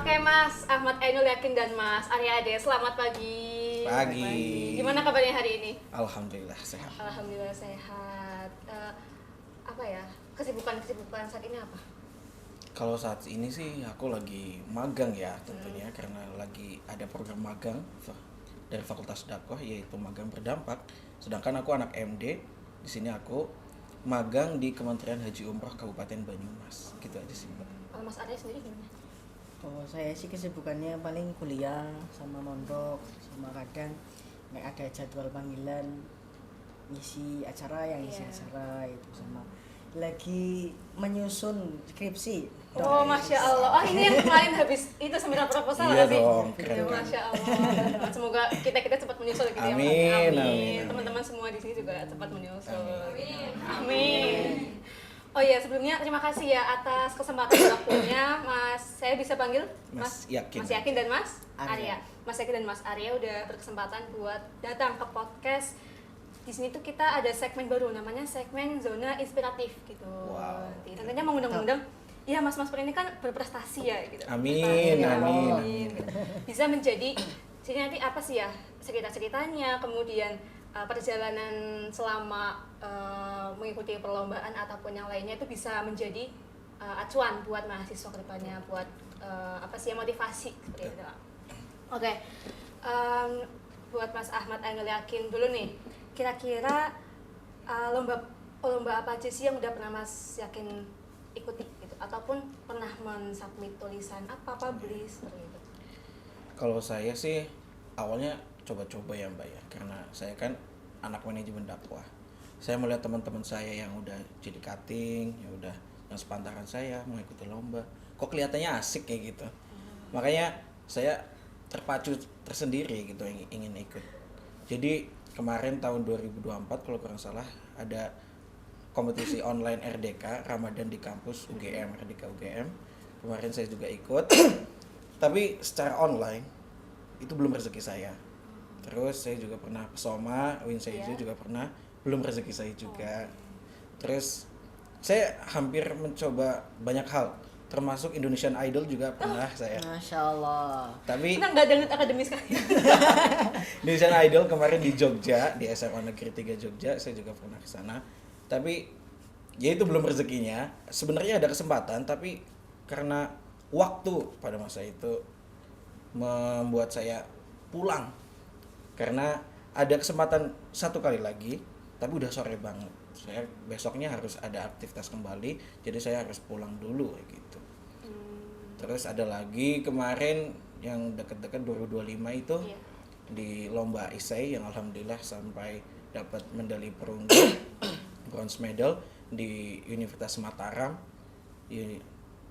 Oke Mas Ahmad Ainul Yakin dan Mas Arya Ade, selamat pagi. Pagi. Gimana kabarnya hari ini? Alhamdulillah sehat. Alhamdulillah sehat. Apa ya, kesibukan saat ini apa? Kalau saat ini sih aku lagi magang ya tentunya karena lagi ada program magang dari Fakultas Dakwah yaitu magang berdampak. Sedangkan aku anak MD, di sini aku magang di Kementerian Haji Umroh Kabupaten Banyumas. Gitu aja sih, Mbak. Kalau Mas Arya sendiri gimana? Kalau saya sih kesibukannya paling kuliah sama mondok sama kadang ada jadwal panggilan ngisi acara yang ngisi acara itu sama lagi menyusun skripsi. Oh Masya Allah, ini yang kemarin habis itu seminar proposal Iya nggak sih? dong, Ya, keren. Masya Allah. Semoga kita cepat menyusul gitu ya. Mas. Amin. Teman-teman semua di sini juga cepat menyusul. Amin. Oh iya, sebelumnya terima kasih ya atas kesempatan waktunya, Mas. Saya bisa panggil Mas Yakin. Mas Yakin dan Mas Arya. Mas Yakin dan Mas Arya udah berkesempatan buat datang ke podcast. Di sini tuh kita ada segmen baru, namanya segmen Zona Inspiratif gitu. Wow. Tentunya mengundang-undang, ya mas-mas ini kan berprestasi ya gitu. Amin, Amin. Gitu. Bisa menjadi, sini nanti apa sih ya cerita-ceritanya, kemudian perjalanan selama mengikuti perlombaan ataupun yang lainnya itu bisa menjadi acuan buat mahasiswa ke depannya, buat apa sih ya, motivasi seperti itu. Oke, buat Mas Ahmad Ainul Yakin dulu nih, kira-kira lomba apa aja sih yang udah pernah Mas Yakin ikuti gitu, ataupun pernah mensubmit tulisan apa publish seperti itu? Kalau saya sih awalnya coba-coba ya Mbak ya, karena saya kan anak manajemen dakwah. Saya melihat teman-teman saya yang udah jadi cutting, yang udah yang sepantaran saya mengikuti lomba, kok kelihatannya asik kayak gitu. Makanya saya terpacu tersendiri gitu yang ingin ikut. Jadi kemarin tahun 2024 kalau kurang salah ada kompetisi online RDK Ramadan di kampus UGM, RDK UGM. Kemarin saya juga ikut. Tapi secara online itu belum rezeki saya. Terus saya juga pernah pesoma, Win Seiju juga pernah, belum rezeki saya juga. Terus saya hampir mencoba banyak hal, termasuk Indonesian Idol juga pernah saya. Masya Allah. Tapi Nah, nggak ada akademis kan? Indonesian Idol kemarin di Jogja, di SMA Negeri 3 Jogja, saya juga pernah ke sana. Tapi ya itu belum rezekinya. Sebenarnya ada kesempatan, tapi karena waktu pada masa itu membuat saya pulang. Karena ada kesempatan satu kali lagi, tapi udah sore banget. Saya besoknya harus ada aktivitas kembali, jadi saya harus pulang dulu kayak gitu. Terus ada lagi kemarin yang dekat-dekat 2025 itu di lomba isai yang alhamdulillah sampai dapat medali perunggu bronze medal di Universitas Mataram di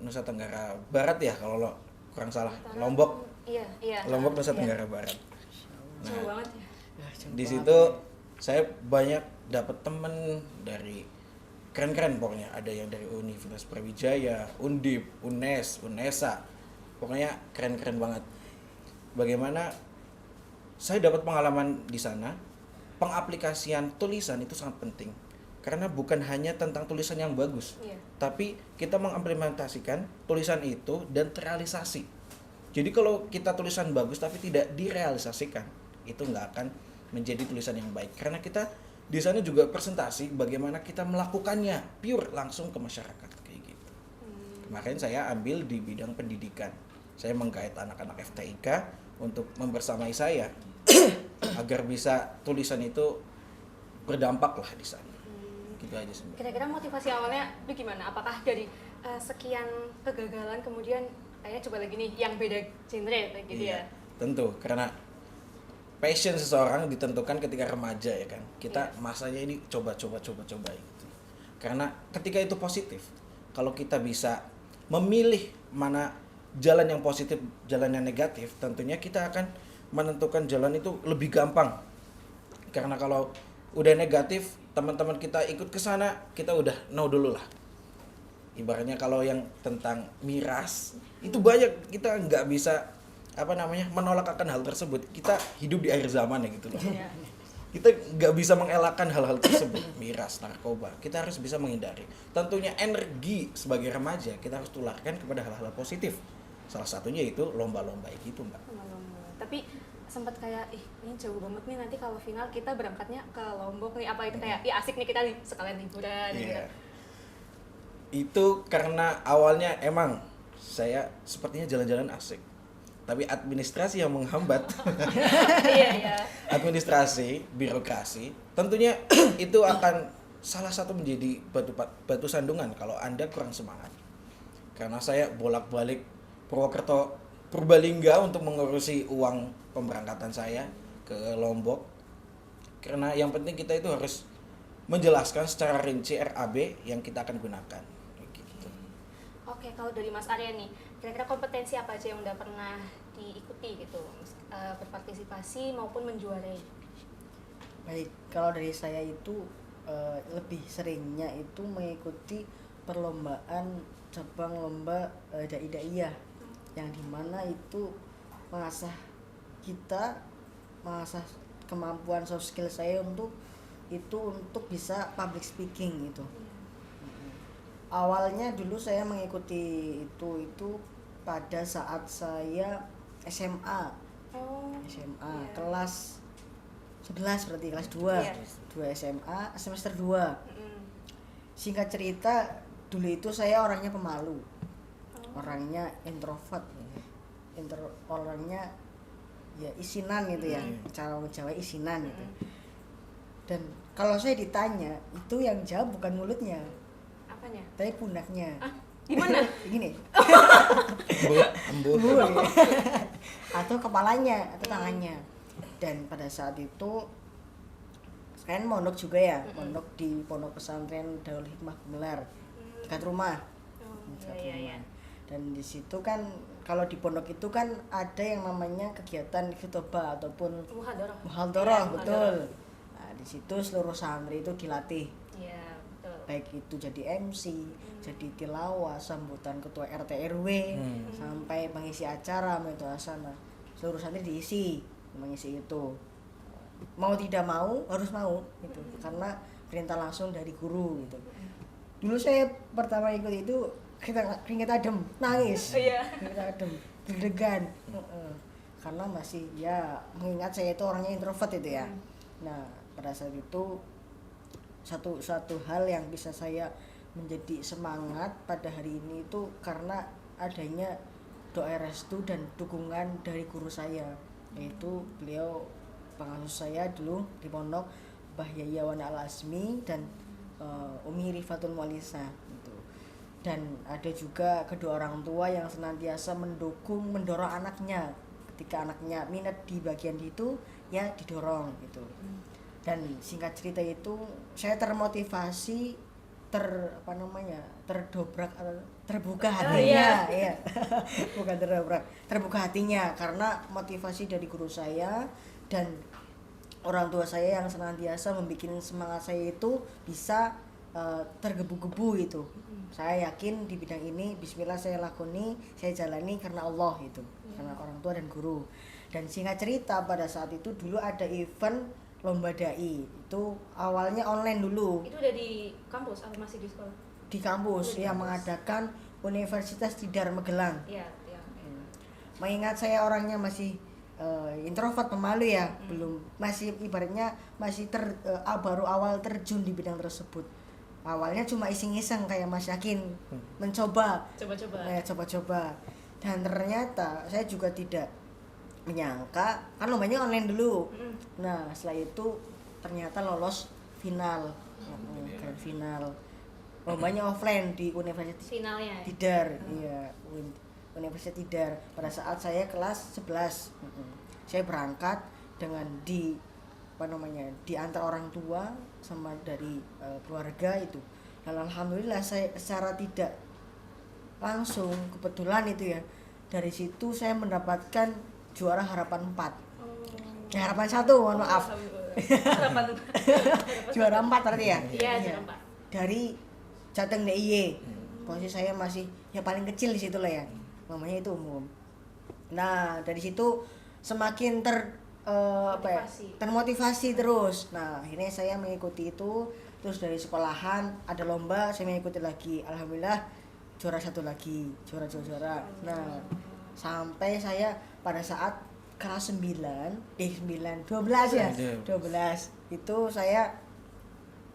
Nusa Tenggara Barat ya kalau kurang salah. Lombok. Iya. Lombok Nusa Tenggara Barat. Jauh Nah, banget ya. di situ saya banyak dapat temen dari keren-keren pokoknya. Ada yang dari Universitas Brawijaya, Undip, UNES, UNESA. Pokoknya keren-keren banget. Bagaimana saya dapat pengalaman di sana, pengaplikasian tulisan itu sangat penting. Karena bukan hanya tentang tulisan yang bagus, tapi kita mengimplementasikan tulisan itu dan terrealisasi. Jadi kalau kita tulisan bagus tapi tidak direalisasikan, itu nggak akan menjadi tulisan yang baik. Karena kita di sana juga presentasi bagaimana kita melakukannya pure langsung ke masyarakat kayak gitu. Kemarin saya ambil di bidang pendidikan. Saya menggait anak-anak FTIK untuk membersamai saya agar bisa tulisan itu berdampak lah di sana. Gitu aja sih. Kira-kira motivasi awalnya itu gimana? Apakah dari sekian kegagalan kemudian akhirnya coba lagi nih yang beda genre gitu ya? Tentu, karena passion seseorang ditentukan ketika remaja ya kan. Kita masanya ini coba gitu. Karena ketika itu positif, kalau kita bisa memilih mana jalan yang positif, jalan yang negatif, tentunya kita akan menentukan jalan itu lebih gampang. Karena kalau udah negatif, teman-teman kita ikut ke sana, kita udah know dulu lah. Ibaratnya kalau yang tentang miras, itu banyak kita nggak bisa menolak akan hal tersebut. Kita hidup di akhir zaman ya gitu loh. Kita nggak bisa mengelakkan hal-hal tersebut, miras, narkoba. Kita harus bisa menghindari. Tentunya energi sebagai remaja kita harus tularkan kepada hal-hal positif. Salah satunya itu lomba-lomba gitu, Mbak. Lomba-lomba. Tapi sempat kayak ini jauh banget nih, nanti kalau final kita berangkatnya ke Lombok nih, apa itu kayak ya asik nih kita sekalian liburan gitu. Iya. Itu karena awalnya emang saya sepertinya jalan-jalan asik, tapi administrasi yang menghambat. Iya, iya. Administrasi, birokrasi, tentunya itu akan salah satu menjadi batu sandungan kalau Anda kurang semangat. Karena saya bolak-balik Purwokerto, Purbalingga untuk mengurusi uang pemberangkatan saya ke Lombok. Karena yang penting kita itu harus menjelaskan secara rinci RAB yang kita akan gunakan. Gitu. Oke, kalau dari Mas Arya nih, kira-kira kompetensi apa aja yang udah pernah diikuti gitu, berpartisipasi maupun menjuarai? Baik, kalau dari saya itu lebih seringnya itu mengikuti perlombaan cabang lomba dai-daiyah yang dimana itu mengasah kemampuan soft skill saya untuk bisa public speaking gitu. Awalnya dulu saya mengikuti itu pada saat saya SMA. SMA iya. kelas 11 berarti kelas 2. Iya. 2 SMA semester 2. Singkat cerita, dulu itu saya orangnya pemalu. Orangnya introvert. Orangnya ya isinan gitu ya. Cara Jawa isinan gitu. Dan kalau saya ditanya, itu yang jawab bukan mulutnya, Apanya? tapi pundaknya. Gimana? Gini. Embuh. Atau kepalanya atau tangannya. Dan pada saat itu kan mondok juga ya, mondok di pondok pesantren Darul Hikmah Gumelar, dekat rumah. Dekat rumah. Dan di situ kan kalau di pondok itu kan ada yang namanya kegiatan khutbah ataupun muhadharah, betul. Nah, di situ seluruh santri itu dilatih. Iya, betul. Baik itu jadi MC, jadi tilawah, sambutan ketua RT RW, sampai pengisi acara, asana. Seluruh santri diisi mengisi itu. Mau tidak mau harus mau gitu. Karena perintah langsung dari guru gitu. Dulu saya pertama ikut itu keringet adem, nangis. Keringet adem, deg-degan. Karena masih ya mengingat saya itu orangnya introvert itu ya. Nah, pada saat itu satu hal yang bisa saya menjadi semangat pada hari ini itu karena adanya doa restu dan dukungan dari guru saya, yaitu beliau pengasuh saya dulu di pondok, Mbah Yayawan Al-Azmi dan Umi Rifatul Walisa gitu. Dan ada juga kedua orang tua yang senantiasa mendorong anaknya. Ketika anaknya minat di bagian itu, ya didorong gitu. Dan singkat cerita itu saya termotivasi, terbuka hatinya, iya. Bukan terbuka hatinya karena motivasi dari guru saya dan orang tua saya yang senantiasa membuat semangat saya itu bisa tergebu-gebu itu. Saya yakin di bidang ini bismillah saya lakoni, saya jalani karena Allah itu, karena orang tua dan guru. Dan singkat cerita pada saat itu dulu ada event lomba dai, itu awalnya online dulu. Itu udah di kampus atau masih di sekolah? Di kampus yang mengadakan Universitas Tidar Magelang. Iya. Mengingat saya orangnya masih introvert, pemalu ya, belum, masih ibaratnya masih baru awal terjun di bidang tersebut. Awalnya cuma iseng-iseng kayak Mas Yakin, mencoba. Coba-coba. Dan ternyata saya juga tidak menyangka, kan lombanya online dulu. Nah, setelah itu ternyata lolos final. Grand final. Lombanya offline di Universitas Finalnya. Tidar, iya, Universitas Tidar. Pada saat saya kelas 11. Saya berangkat dengan diantar orang tua sama dari keluarga itu. Dan alhamdulillah saya secara tidak langsung kebetulan itu ya, dari situ saya mendapatkan juara harapan 4. Harapan 1, mohon maaf. Juara 4 berarti ya? Iya, juara 4. Dari Jateng DIY. Posisi saya masih ya paling kecil di situ lah ya. Namanya itu umum. Nah, dari situ semakin termotivasi terus. Nah, akhirnya saya mengikuti itu. Terus dari sekolahan ada lomba, saya mengikuti lagi. Alhamdulillah juara 1 lagi, juara. Nah, sampai saya pada saat kelas 12 ya, Iya. 12 itu saya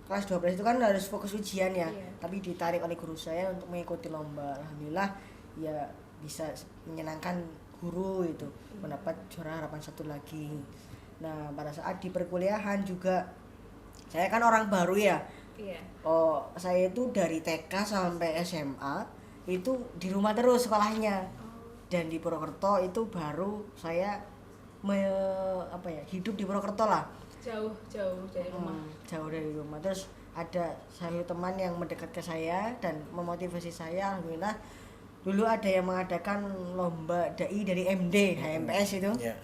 kelas 12 itu kan harus fokus ujian ya, Iya. tapi ditarik oleh guru saya untuk mengikuti lomba. Alhamdulillah ya bisa menyenangkan guru itu, mendapat juara harapan 1 lagi. Nah pada saat di perkuliahan juga saya kan orang baru ya. Iya. Oh, saya itu dari TK sampai SMA itu di rumah terus sekolahnya. Dan di Purwokerto itu baru saya hidup di Purwokerto lah. Jauh dari rumah. Jauh dari rumah. Terus ada satu teman yang mendekat ke saya dan memotivasi saya. Alhamdulillah dulu ada yang mengadakan lomba dai dari MD HMPS itu. Ya.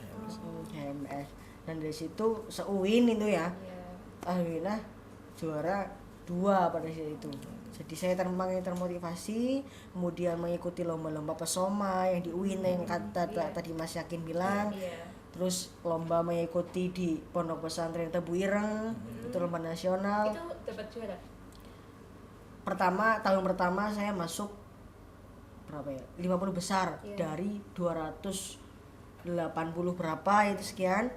HMS. Dan dari situ se-UIN itu ya. Iya. Alhamdulillah juara 2 pada saat itu. Jadi saya termotivasi, kemudian mengikuti lomba-lomba pesoma yang di UIN yang kata Iya. tadi Mas Yakin bilang. Iya. Terus lomba mengikuti di Pondok Pesantren Tebu Ireng, itu lomba nasional. Itu dapat juara. Tahun pertama saya masuk berapa ya? 50 besar Iya. dari 280 berapa itu sekian,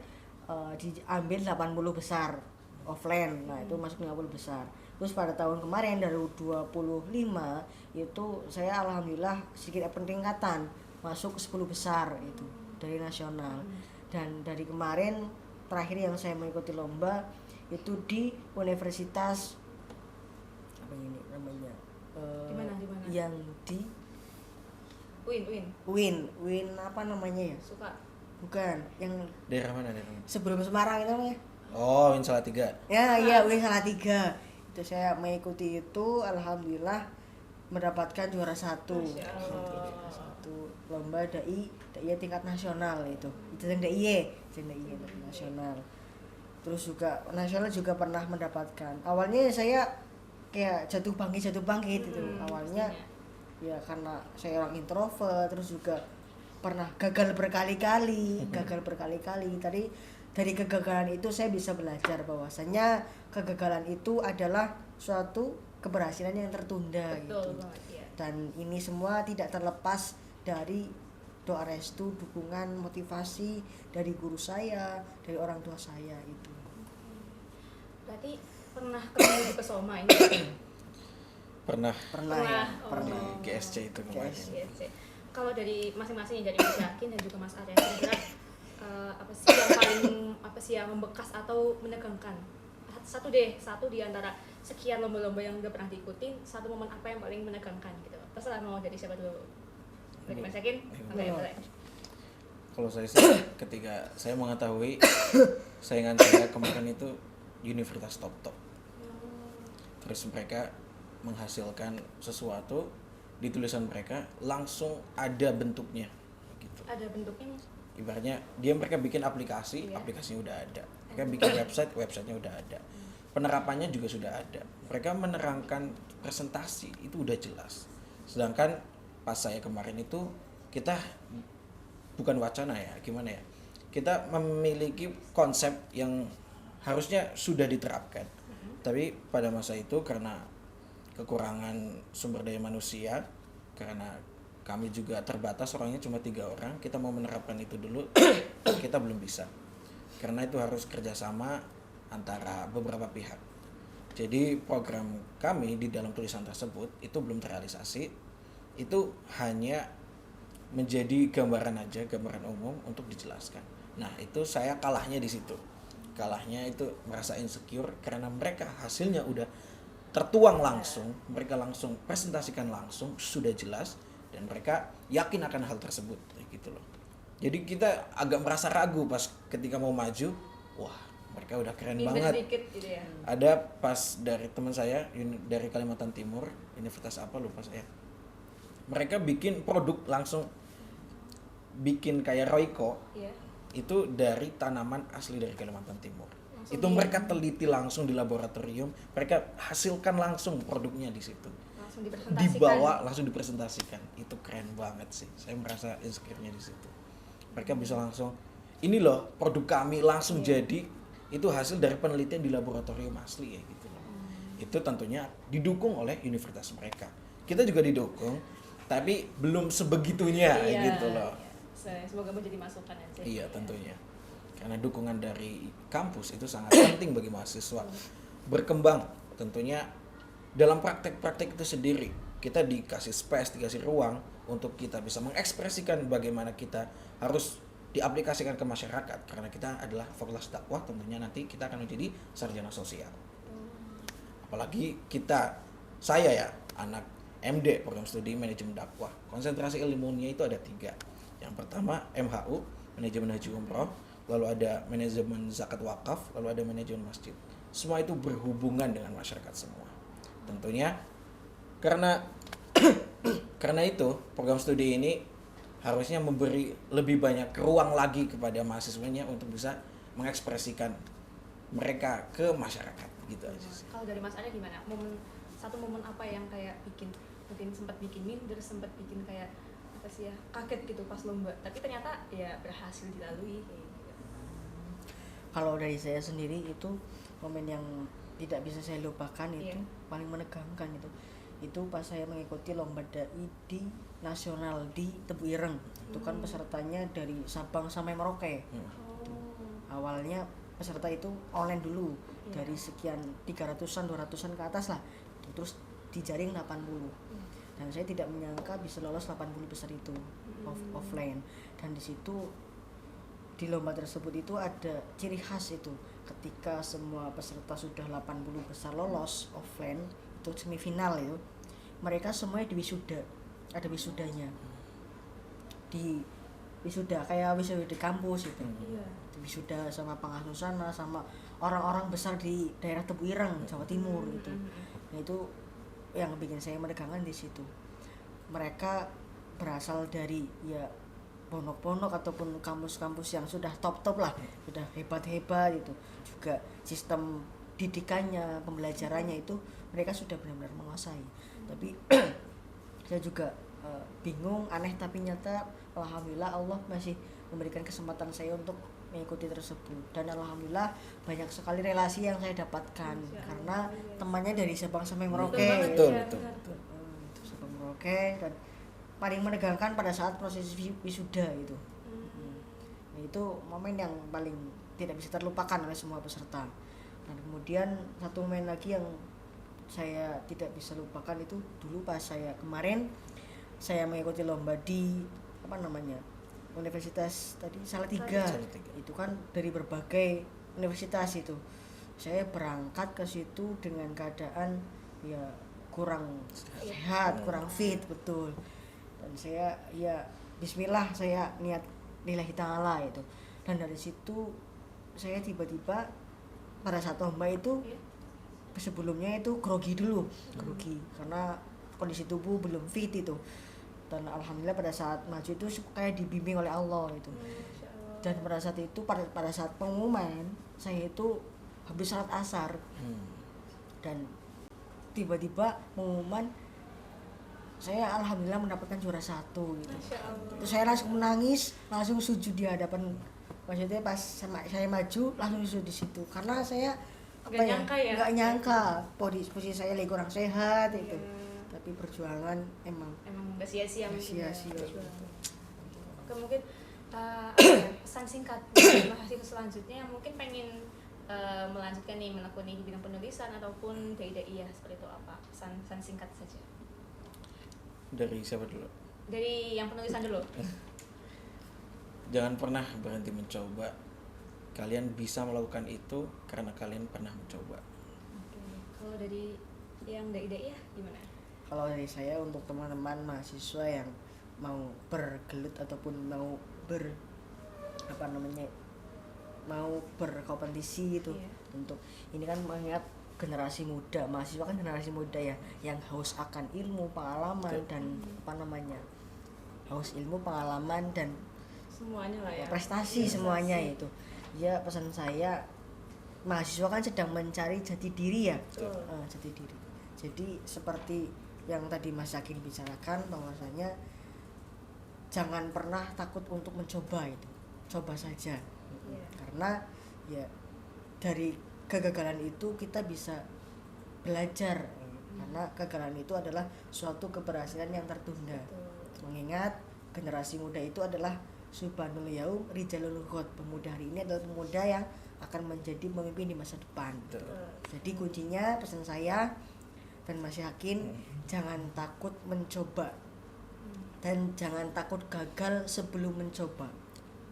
diambil 80 besar offline. Nah, itu masuk 50 besar. Terus pada tahun kemarin dari 25 itu saya alhamdulillah sedikit peningkatan masuk ke 10 besar itu dari nasional. Dan dari kemarin terakhir yang saya mengikuti lomba itu di Universitas apa ini namanya? Di mana? Yang di Win. apa namanya ya? Suka. Bukan, yang Daerah mana? sebelum Semarang itu namanya. Oh, Win Salatiga. Ya, iya, Win Salatiga. Itu saya mengikuti itu, alhamdulillah mendapatkan juara 1. Masya Allah. Satu lomba dai tingkat nasional itu. Itu yang dai nasional. Terus juga nasional juga pernah mendapatkan. Awalnya saya kayak jatuh bangkit gitu. Awalnya ya karena saya orang introvert, terus juga pernah gagal berkali-kali. Tadi dari kegagalan itu saya bisa belajar bahwasanya kegagalan itu adalah suatu keberhasilan yang tertunda. Betul Gitu. banget ya. Dan ini semua tidak terlepas dari doa restu, dukungan, motivasi dari guru saya, dari orang tua saya itu. Berarti pernah ketemu di pesoma ini? Pernah Pernah. di GSC itu kemarin. GSC. Yes. Kalau dari masing-masing dari Mas Yakin dan juga Mas Arya, kira-kira apa sih yang membekas atau menegangkan? Satu di antara sekian lomba-lomba yang udah pernah diikutin, satu momen apa yang paling menegangkan gitu? Terserah mau dari siapa dulu? Dari Mas Yakin? Boleh. Kalau saya sih ketika saya mengetahui saingan saya kemarin itu universitas top. Terus mereka menghasilkan sesuatu di tulisan mereka langsung ada bentuknya gitu. Ada bentuknya Mas? Ibaratnya mereka bikin aplikasi, Iya. aplikasinya udah ada. Mereka bikin websitenya udah ada. Penerapannya juga sudah ada. Mereka menerangkan presentasi itu udah jelas. Sedangkan pas saya kemarin itu kita bukan wacana ya, gimana ya? Kita memiliki konsep yang harusnya sudah diterapkan. Tapi pada masa itu karena kekurangan sumber daya manusia, karena kami juga terbatas orangnya cuma 3 orang, kita mau menerapkan itu dulu kita belum bisa. Karena itu harus kerjasama antara beberapa pihak. Jadi program kami di dalam tulisan tersebut itu belum terrealisasi. Itu hanya menjadi gambaran aja, gambaran umum untuk dijelaskan. Nah, itu saya kalahnya di situ. Kalahnya itu merasa insecure karena mereka hasilnya udah tertuang langsung, mereka langsung presentasikan langsung, sudah jelas dan mereka yakin akan hal tersebut gitu loh. Jadi kita agak merasa ragu pas ketika mau maju, wah, mereka udah keren Minder banget. dikit gitu ya. Ada pas dari teman saya dari Kalimantan Timur, universitas apa lupa saya. Mereka bikin produk langsung, bikin kayak Royco. Iya. Itu dari tanaman asli dari Kalimantan Timur. Langsung Itu mereka teliti langsung di laboratorium, mereka hasilkan langsung produknya di situ. Langsung dipresentasikan. Dibawa langsung dipresentasikan. Itu keren banget sih. Saya merasa insecure-nya di situ. Mereka bisa langsung, ini loh produk kami langsung jadi, itu hasil dari penelitian di laboratorium asli ya gitu loh. Itu tentunya didukung oleh universitas mereka. Kita juga didukung, tapi belum sebegitunya Iya, gitu loh. iya. semoga menjadi masukan aja. Iya, tentunya. Karena dukungan dari kampus itu sangat penting bagi mahasiswa berkembang. Tentunya dalam praktek-praktek itu sendiri kita dikasih space, dikasih ruang untuk kita bisa mengekspresikan bagaimana kita harus diaplikasikan ke masyarakat, karena kita adalah fakultas dakwah. Tentunya nanti kita akan menjadi sarjana sosial. Apalagi saya ya anak MD, program studi manajemen dakwah. Konsentrasi ilmunya itu ada 3. Yang pertama MHU, manajemen haji umroh, lalu ada manajemen zakat wakaf, lalu ada manajemen masjid. Semua itu berhubungan dengan masyarakat semua. Tentunya karena itu program studi ini harusnya memberi lebih banyak ruang lagi kepada mahasiswanya untuk bisa mengekspresikan mereka ke masyarakat gitu aja sih. Kalau dari Mas Arya gimana? Satu momen apa yang kayak mungkin sempat bikin minder, sempat bikin kayak apa sih ya, kaget gitu pas lomba, tapi ternyata ya berhasil dilalui kayak gitu. Kalau dari saya sendiri itu momen yang tidak bisa saya lupakan itu paling menegangkan itu pas saya mengikuti lomba dai di nasional di Tebu Ireng. Itu kan pesertanya dari Sabang sampai Merauke. Awalnya peserta itu online dulu dari sekian 300-an 200-an ke atas lah, terus dijaring 80. Dan saya tidak menyangka bisa lolos 80 besar itu offline. Dan di situ di lomba tersebut itu ada ciri khas itu, ketika semua peserta sudah 80 besar lolos offline itu semifinal itu, mereka semuanya diwisuda, ada wisudanya di wisuda kayak wisuda di kampus itu. Wisuda sama pengasuh sana, sama orang-orang besar di daerah Tebu Ireng, Jawa Timur itu. Nah itu yang bikin saya menegangkan di situ. Mereka berasal dari ya pondok-pondok ataupun kampus-kampus yang sudah top-top lah, sudah hebat-hebat itu. Juga sistem didikannya, pembelajarannya itu mereka sudah benar-benar menguasai. Tapi saya juga bingung, aneh tapi nyata alhamdulillah Allah masih memberikan kesempatan saya untuk mengikuti tersebut, dan alhamdulillah banyak sekali relasi yang saya dapatkan karena temannya dari Sabang sampai Merauke. Betul. Sabang Merauke, dan paling menegangkan pada saat proses wisuda itu. Nah, itu momen yang paling tidak bisa terlupakan oleh semua peserta. Dan kemudian satu momen lagi yang saya tidak bisa lupakan itu dulu pas saya kemarin saya mengikuti lomba di Universitas tadi Salatiga. Itu kan dari berbagai universitas itu. Saya berangkat ke situ dengan keadaan ya kurang sehat, kurang fit, betul. Dan saya ya bismillah, saya niat lillahi ta'ala itu. Dan dari situ saya tiba-tiba pada saat lomba itu sebelumnya itu grogi karena kondisi tubuh belum fit itu. Dan alhamdulillah pada saat maju itu kayak dibimbing oleh Allah itu. Dan pada saat itu pada saat pengumuman saya itu habis salat asar. Dan tiba-tiba pengumuman saya alhamdulillah mendapatkan juara 1 gitu. Terus saya langsung menangis, langsung sujud di hadapan, maksudnya pas saya maju langsung sujud di situ karena saya nggak nyangka posisi saya lagi kurang sehat itu. Tapi perjuangan emang nggak sia-sia. Oke, mungkin pesan singkat mahasiswa selanjutnya yang mungkin pengen melanjutkan nih menekuni di bidang penulisan ataupun dai-dai ya, seperti itu, apa pesan singkat saja Dari siapa dulu? dari yang penulisan dulu. Jangan pernah berhenti mencoba. Kalian bisa melakukan itu karena kalian pernah mencoba. Oke. Kalau dari yang dai-dai ya gimana? Kalau dari saya untuk teman-teman mahasiswa yang mau bergelut ataupun mau mau berkompetisi gitu, untuk ini kan mengingat generasi muda, mahasiswa kan generasi muda ya, yang haus akan ilmu, pengalaman dan haus ilmu, pengalaman dan Semuanya lah ya. prestasi semuanya itu. Ya pesan saya, mahasiswa kan sedang mencari jati diri ya. Jati diri. Jadi seperti yang tadi Mas Yakin bicarakan, bahwasanya jangan pernah takut untuk mencoba itu. Coba saja. Karena ya dari kegagalan itu kita bisa belajar. Karena kegagalan itu adalah suatu keberhasilan yang tertunda. Mengingat generasi muda itu adalah subhanul yaum rijalul ghad. Pemuda hari ini adalah pemuda yang akan menjadi pemimpin di masa depan. Betul. Jadi kuncinya pesan saya dan Mas Yakin, jangan takut mencoba dan jangan takut gagal sebelum mencoba,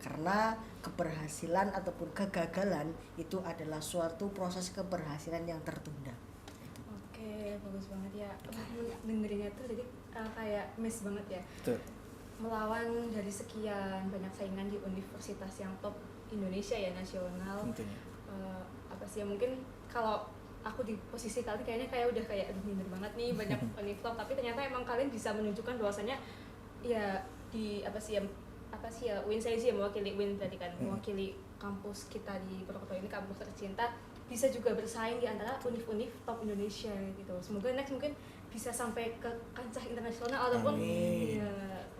karena keberhasilan ataupun kegagalan itu adalah suatu proses keberhasilan yang tertunda. Oke, bagus banget ya. Dengerinnya tuh jadi kayak miss banget ya. Betul. Melawan dari sekian banyak saingan di universitas yang top Indonesia ya, nasional. Tentunya. Apa sih ya, mungkin kalau aku di posisi kalian kayaknya kayak udah kayak aduh minder banget nih banyak univ top, tapi ternyata emang kalian bisa menunjukkan bahwasanya ya di apa sih ya Win saya sih mewakili Win tadi kan, mewakili kampus kita di Purwokerto ini, kampus tercinta, bisa juga bersaing di antara univ-univ top Indonesia gitu. Semoga next mungkin bisa sampai ke kancah internasional ataupun ya,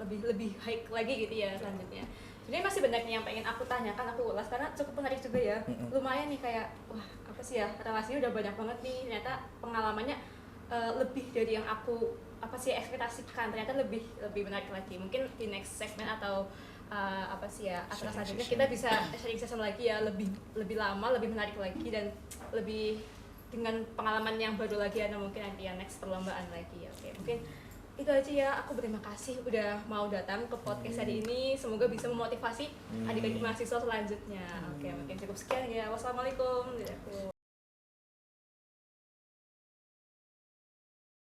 lebih high lagi gitu ya selanjutnya. Sebenarnya masih banyak yang pengen aku tanyakan, aku ulas karena cukup menarik juga ya. Lumayan nih kayak wah apa sih ya, relasinya udah banyak banget nih, ternyata pengalamannya lebih dari yang aku apa sih ekspektasikan, ternyata lebih menarik lagi. Mungkin di next segmen atau apa sih ya acara selanjutnya kita bisa sharing session lagi ya, lebih lama, lebih menarik lagi dan lebih dengan pengalaman yang baru lagi, atau mungkin nanti ya next perlombaan lagi ya. Oke, mungkin itu aja ya. Aku berterima kasih udah mau datang ke podcast hari ini, semoga bisa memotivasi adik-adik mahasiswa selanjutnya. Oke, mungkin cukup sekian ya. Wassalamualaikum.